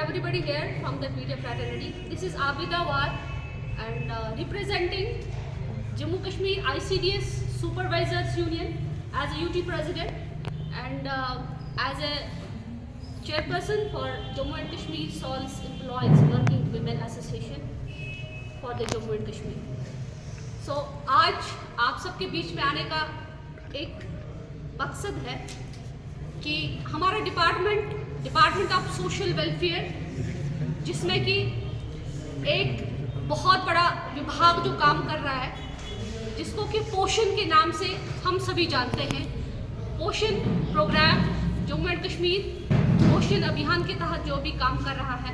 everybody here from the media fraternity. This is Abida War and representing Jammu Kashmir ICDS Supervisors Union as a UT President and as a chairperson for Jammu and Kashmir SOLS Employees Working Women Association for the Jammu and Kashmir. So आज आप सबके बीच में आने का एक मकसद है कि हमारा डिपार्टमेंट ऑफ सोशल वेलफेयर, जिसमें कि एक बहुत बड़ा विभाग जो काम कर रहा है, जिसको कि पोषण के नाम से हम सभी जानते हैं, पोषण प्रोग्राम जम्मू एंड कश्मीर पोषण अभियान के तहत जो भी काम कर रहा है,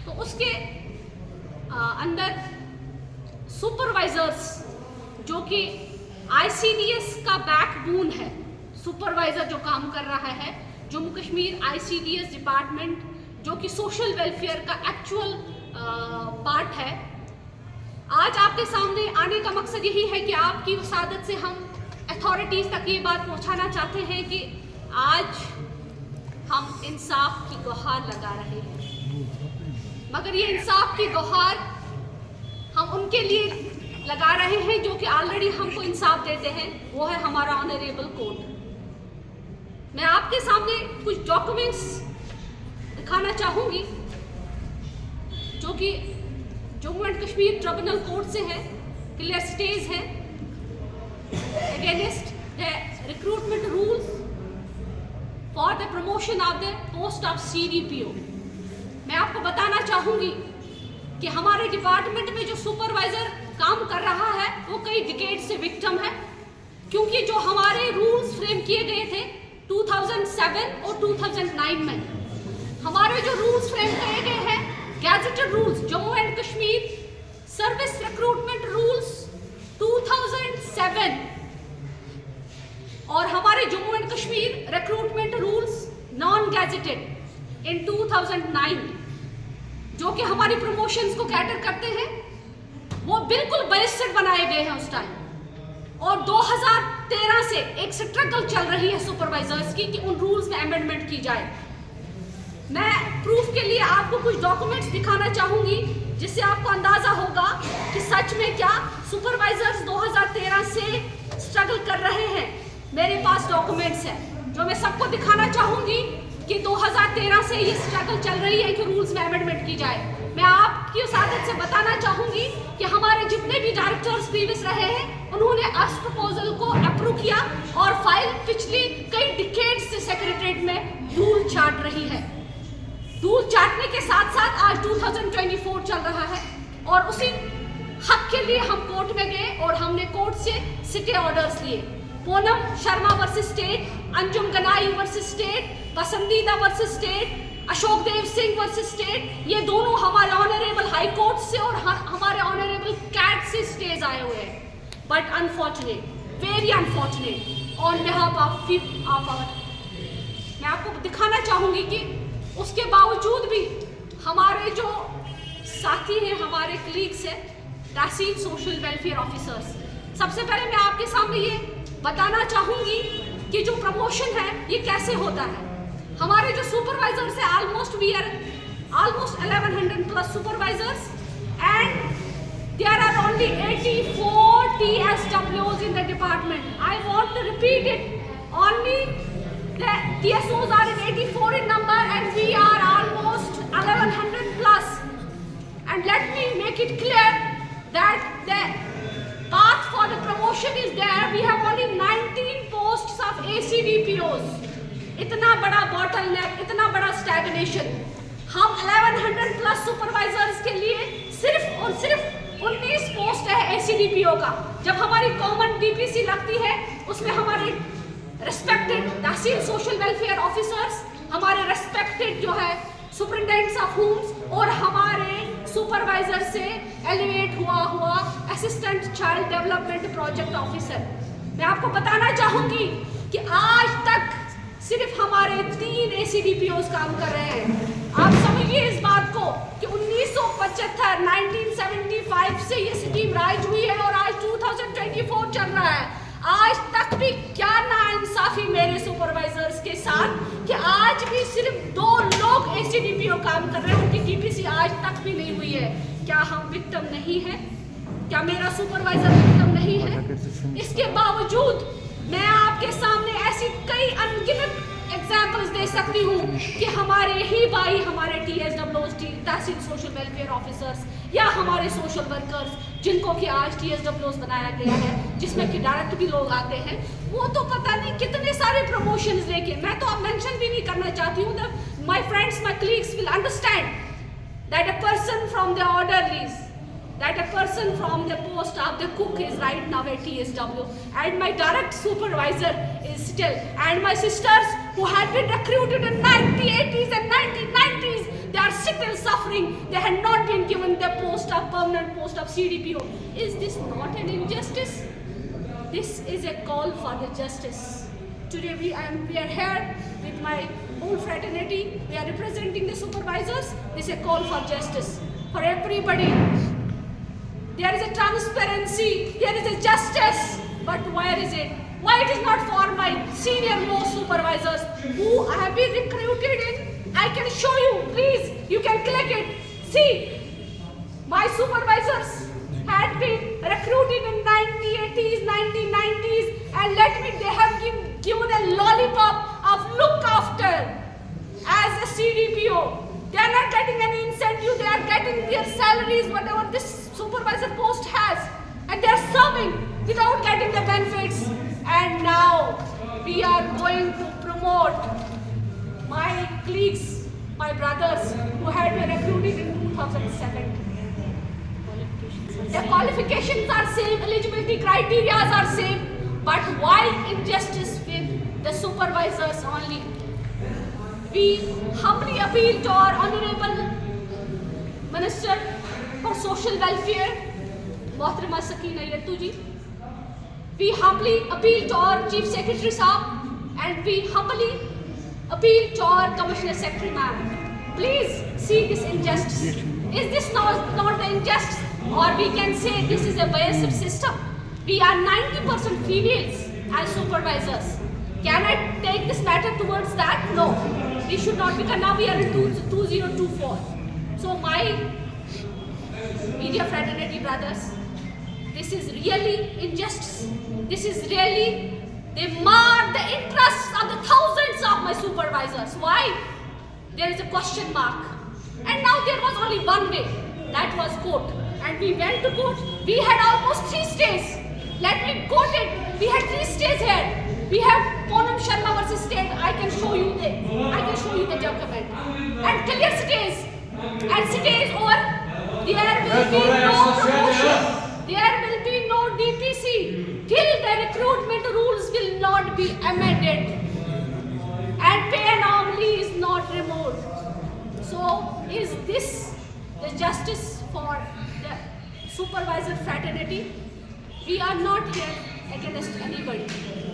तो उसके अंदर सुपरवाइजर्स जो कि ICDS का बैकबोन है, सुपरवाइजर जो काम कर रहा है जम्मू कश्मीर ICDS डिपार्टमेंट, जो कि सोशल वेलफेयर का एक्चुअल पार्ट है। आज आपके सामने आने का मकसद यही है कि आपकी वसादत से हम अथॉरिटीज़ तक ये बात पहुंचाना चाहते हैं कि आज हम इंसाफ की गुहार लगा रहे हैं, मगर ये इंसाफ की गुहार हम उनके लिए लगा रहे हैं जो कि ऑलरेडी हमको इंसाफ देते हैं, वो है हमारा ऑनरेबल कोर्ट। मैं आपके सामने कुछ डॉक्यूमेंट्स दिखाना चाहूँगी जो कि Jammu and Kashmir tribunal court से है, क्लियर स्टेज है against the recruitment rules for the promotion of the post of CDPO। मैं आपको बताना चाहूँगी कि हमारे डिपार्टमेंट में जो सुपरवाइजर काम कर रहा है वो कई डिकेड से विक्टिम है, क्योंकि जो हमारे रूल्स फ्रेम किए गए थे 2007 और 2009 में, हमारे जो रूल्स फ्रेम किए गए हैं gazetted rules Jammu and Kashmir service recruitment rules 2007 और हमारे Jammu and Kashmir recruitment rules non gazetted in 2009 जो कि हमारी प्रमोशंस को कैटर करते हैं, वो बिल्कुल बैरिस्टेड बनाए गए हैं उस टाइम। और 2013 से एक स्ट्रगल चल रही है सुपरवाइजर्स की कि उन रूल्स में अमेंडमेंट की जाए। मैं प्रूफ के लिए आपको कुछ डॉक्यूमेंट्स दिखाना चाहूंगी जिससे आपको अंदाजा होगा कि सच में क्या सुपरवाइजर्स 2013 से स्ट्रगल कर रहे हैं। मेरे पास डॉक्यूमेंट्स हैं जो मैं सबको दिखाना चाहूंगी कि 2013 से ये स्ट्रगल चल रही है कि रूल्स में अमेंडमेंट की जाए। मैं आपकी उस आदत से बताना चाहूंगी कि हमारे जितने भी डायरेक्टर्स प्रीवियस रहे हैं उन्होंने इस प्रपोजल को अप्रूव किया और फाइल पिछली कई डिकेड्स से सेक्रेटरीट में धूल चाट रही है। धूल चाटने के साथ साथ आज 2024 चल रहा है और उसी हक के लिए हम कोर्ट में गए और हमने कोर्ट से स्टे ऑर्डर्स लिए। Poonam Sharma versus state, Anjum Ganai versus state, पसंदीदा versus state, Ashok Dev Singh versus state, ये दोनों हमारे ऑनरेबल हाई कोर्ट से और हमारे ऑनरेबल कैट से स्टेज आए हुए हैं। But unfortunate, very unfortunate on behalf of our, मैं आपको दिखाना चाहूंगी कि उसके बावजूद भी हमारे जो साथी हैं, हमारे कलीग्स हैं, तहसील सोशल वेलफेयर ऑफिसर्स, सबसे पहले मैं आपके सामने ये बताना चाहूंगी कि जो प्रमोशन है ये कैसे होता है। हमारे जो सुपरवाइजर्स है almost we are almost 1100 plus supervisors and there are only 84 TSWs in the department. I want to repeat it. Only the TSOs are in 84 in number and we are almost 1100 plus. And let me make it clear that the path for the promotion is there. We have only 19 posts of ACDPOs. इतना बड़ा bottleneck, इतना बड़ा stagnation. हम 1100 plus supervisors के लिए सिर्फ और सिर्फ 19 पोस्ट है ACDPO का। जब हमारी कॉमन DPC लगती है उसमें हमारे रेस्पेक्टेड तहसील सोशल वेलफेयर ऑफिसर्स, हमारे रेस्पेक्टेड जो है सुपरिटेंडेंट्स ऑफ होम्स और हमारे सुपरवाइजर से एलिवेट हुआ assistant child development project officer. मैं आपको बताना चाहूंगी कि आज तक सिर्फ हमारे 3 ACDPOs काम कर रहे हैं। आप समझिए इस बात को कि 1975 से ये स्कीम राइज हुई है और आज 2024 चल रहा है। आज तक भी क्या नाइंसाफी मेरे सुपरवाइजर्स के साथ कि आज आज भी सिर्फ 2 लोग एसडीपीओ काम कर रहे हैं, उनकी टीपीसी आज तक भी नहीं हुई है। क्या हम विक्टिम नहीं है? क्या मेरा सुपरवाइजर विक्टिम नहीं है? इसके बावजूद मैं आपके सामने ऐसी कई अनगिनत एग्जाम्पल्स दे सकती हूँ कि हमारे ही भाई, हमारे TSWs, तहसील सोशल वेलफेयर ऑफिसर्स, या हमारे सोशल वर्कर्स जिनको कि आज TSWs बनाया गया है, जिसमें कि डायरेक्ट भी लोग आते हैं, वो तो पता नहीं कितने सारे प्रमोशंस लेके, मैं तो अब मेंशन भी नहीं करना चाहती हूँ। My friends, my colleagues will understand that a person from the orderlies, that a person from the post of the cook is right now at TSW, and my direct supervisor is still, and my sisters who had been recruited in 1980s and 1990s, they are still suffering. They had not been given the post of permanent post of CDPO. Is this not an injustice? This is a call for the justice. Today we are here with my whole fraternity. We are representing the supervisors. This is a call for justice for everybody. There is a transparency, there is a justice, but where is it? Why it is not for my senior most supervisors who have been recruited in? I can show you, please, you can click it. See, my supervisors had been recruited in 1980s, 1990s, and they have given a lollipop of look after as a CDPO. They are not getting any incentive, they are getting their salaries, whatever this supervisor post has, and they are serving without getting the benefits. And now we are going to promote my colleagues, my brothers who had been recruited in 2007. Their qualifications are same, eligibility criteria are same, but why injustice with the supervisors only? We humbly appeal to our Honorable Minister for Social Welfare, Mohtरमा Sakina Yattu ji. We humbly appeal to our Chief Secretary Saab, and we humbly appeal to our Commissioner Secretary ma'am. Please see this injustice. Is this not the injustice? Or we can say this is a biased system. We are 90% females as supervisors. Can I take this matter towards that? No. We should not, because now we are in 2024. So my media fraternity brothers, this is really injustice. This is really, they mar the interests of the thousands of my supervisors. Why? There is a question mark. And now there was only one way, that was court. And we went to court. We had almost 3 stays. Let me quote it. We had 3 stays here. We have Poonam Sharma versus state. I can show you the document. And clear stays. And stays over. There will be no promotion. There will be no DPC till the recruitment rules will not be amended and pay anomaly is not removed. So is this the justice for the supervisor fraternity? We are not here against anybody.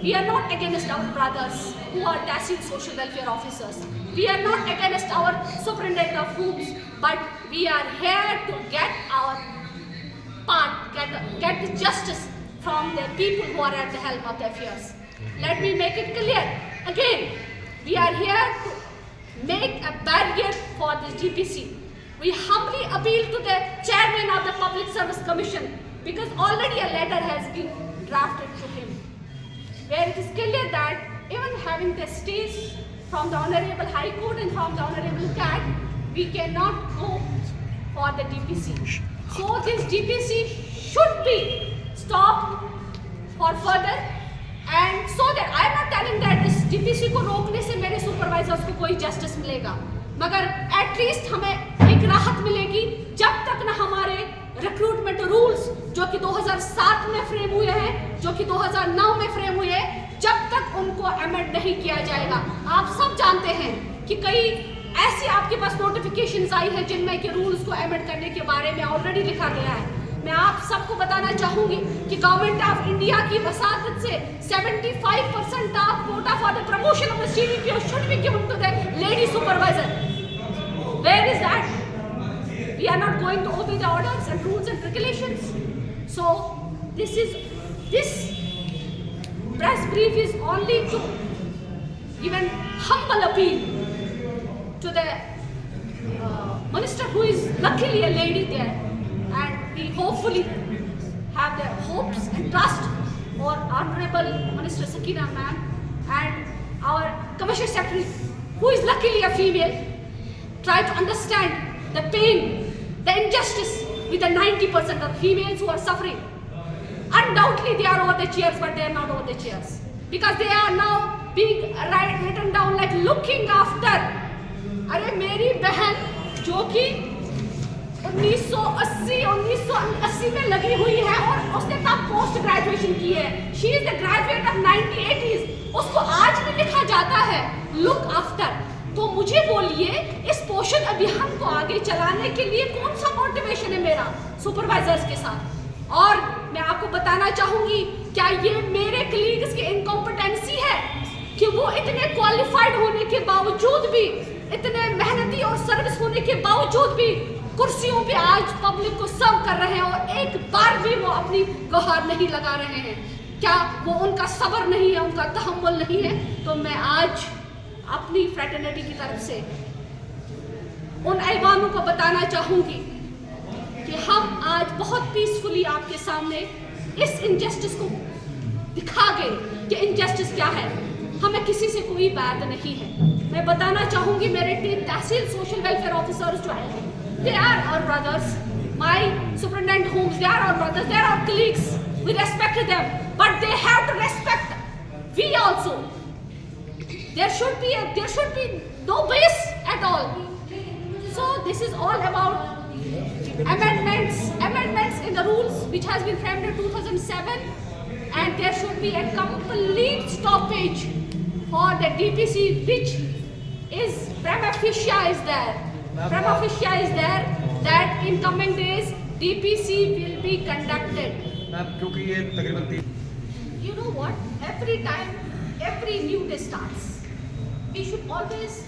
We are not against our brothers who are Tehsil social welfare officers. We are not against our superintendent of homes, but we are here to get our part, get the justice from the people who are at the helm of the affairs. Let me make it clear. Again, we are here to make a barrier for the GPC. We humbly appeal to the chairman of the Public Service Commission, because already a letter has been drafted to him, where it is clear that even having the stays from the Honorable High Court and from the Honorable CAT, we cannot go for the DPC. So this DPC should be stopped for further, and so that I am not telling that this DPC को रोकने से मेरे supervisors को कोई justice मिलेगा, मगर at least हमें एक राहत मिलेगी जब तक ना हमारे रिक्रूटमेंट रूल्स जो कि 2007 में फ्रेम हुए हैं, जो कि 2009 में फ्रेम हुए हैं, जब तक उनको अमेंड नहीं किया जाएगा। आप सब जानते हैं कि कई ऐसी आपके पास नोटिफिकेशंस आई है जिनमें कि रूल्स को अमेंड करने के बारे में ऑलरेडी लिखा गया है। मैं आप सबको बताना चाहूंगी कि गवर्नमेंट ऑफ इंडिया की वसादत से 75% of quota for the promotion of the CDPO should be given to the lady supervisor. Where is that? We are not going to obey the orders and rules and regulations. So this press brief is only to give an humble appeal to the minister who is luckily a lady there, and we hopefully have their hopes and trust for Honorable Minister Sakina ma'am and our Commercial Secretary who is luckily a female. Try to understand the pain, the injustice with the 90% of females who are suffering. Undoubtedly they are over the chairs, but they are not over the chairs because they are now being written down like looking after. अरे मेरी बहन जो कि 1980 में लगी हुई है और उसने तब पोस्ट ग्रेजुएशन की है, she is the graduate of 1980s, उसको आज भी लिखा जाता है लुक आफ्टर। तो मुझे बोलिए इस पोषण अभियान को आगे चलाने के लिए कौन सा मोटिवेशन है मेरा सुपरवाइजर्स के साथ। और मैं आपको बताना चाहूंगी, क्या ये मेरे कलीग्स की इनकॉम्पिटेंसी है कि वो इतने क्वालिफाइड होने के बावजूद भी, इतने मेहनती और सर्विस होने के बावजूद भी कुर्सियों पे आज पब्लिक को सर्व कर रहे हैं और एक बार भी वो अपनी गुहार नहीं लगा रहे हैं? क्या वो उनका सब्र नहीं है, उनका तहम्मुल नहीं है? तो मैं आज अपनी फ्रेटर्निटी की तरफ से उन ऐवानों को बताना चाहूंगी कि हम आज बहुत पीसफुली आपके सामने इस इनजस्टिस को दिखा गए कि इनजस्टिस क्या है। हमें किसी से कोई बैद नहीं है। मैं बताना चाहूंगी मेरे 3 तहसील सोशल वेलफेयर ऑफिसर्स जो आए हैं, they are our brothers, my superintendent homes, they are our brothers, they are our colleagues, we respect them, but they have to respect we also. There should be no bias at all. So this is all about amendments in the rules which has been framed in 2007, and there should be a complete stoppage for the DPC, which is prima facie is there that in coming days DPC will be conducted. क्योंकि ये तकरीबन You know what? Every time, every new day starts, we should always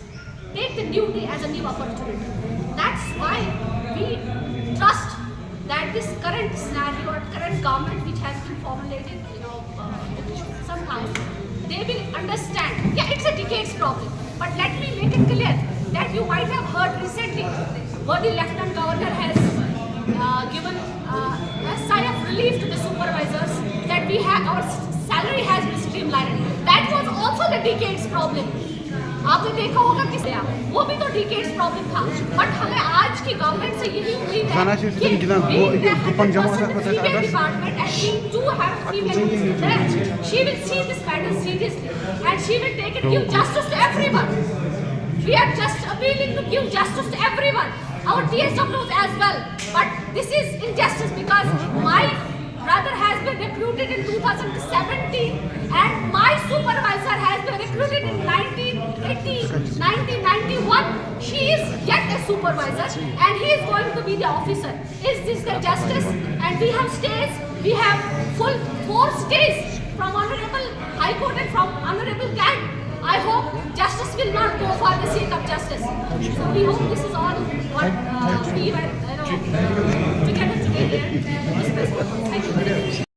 take the new day as a new opportunity. That's why we trust that this current scenario or current government which has been formulated, sometime they will understand. Yeah, it's a decades problem, but let me make it clear that you might have heard recently where the Lieutenant Governor has given a sigh of relief to the supervisors that we have our salary has been streamlined. That was also the decades problem. आपने देखा होगा किस वो भी तो decades problem था, but हमें आज की गवर्नमेंट से यही उम्मीद है कि department and we do have female there, she will see this matter seriously and she will take it, give justice to everyone. We are just appealing to give justice to everyone, our TSWs as well. But this is injustice because my brother has been recruited in 2017 and my supervisor has been recruited in 1991. She is yet a supervisor and he is going to be the officer. Is this the justice? And we have stays, we have full 4 stays from Honorable High Court and from Honorable CAG. I hope justice will not go for the sake of justice. So we hope this is all what we were together today here. Thank you very much.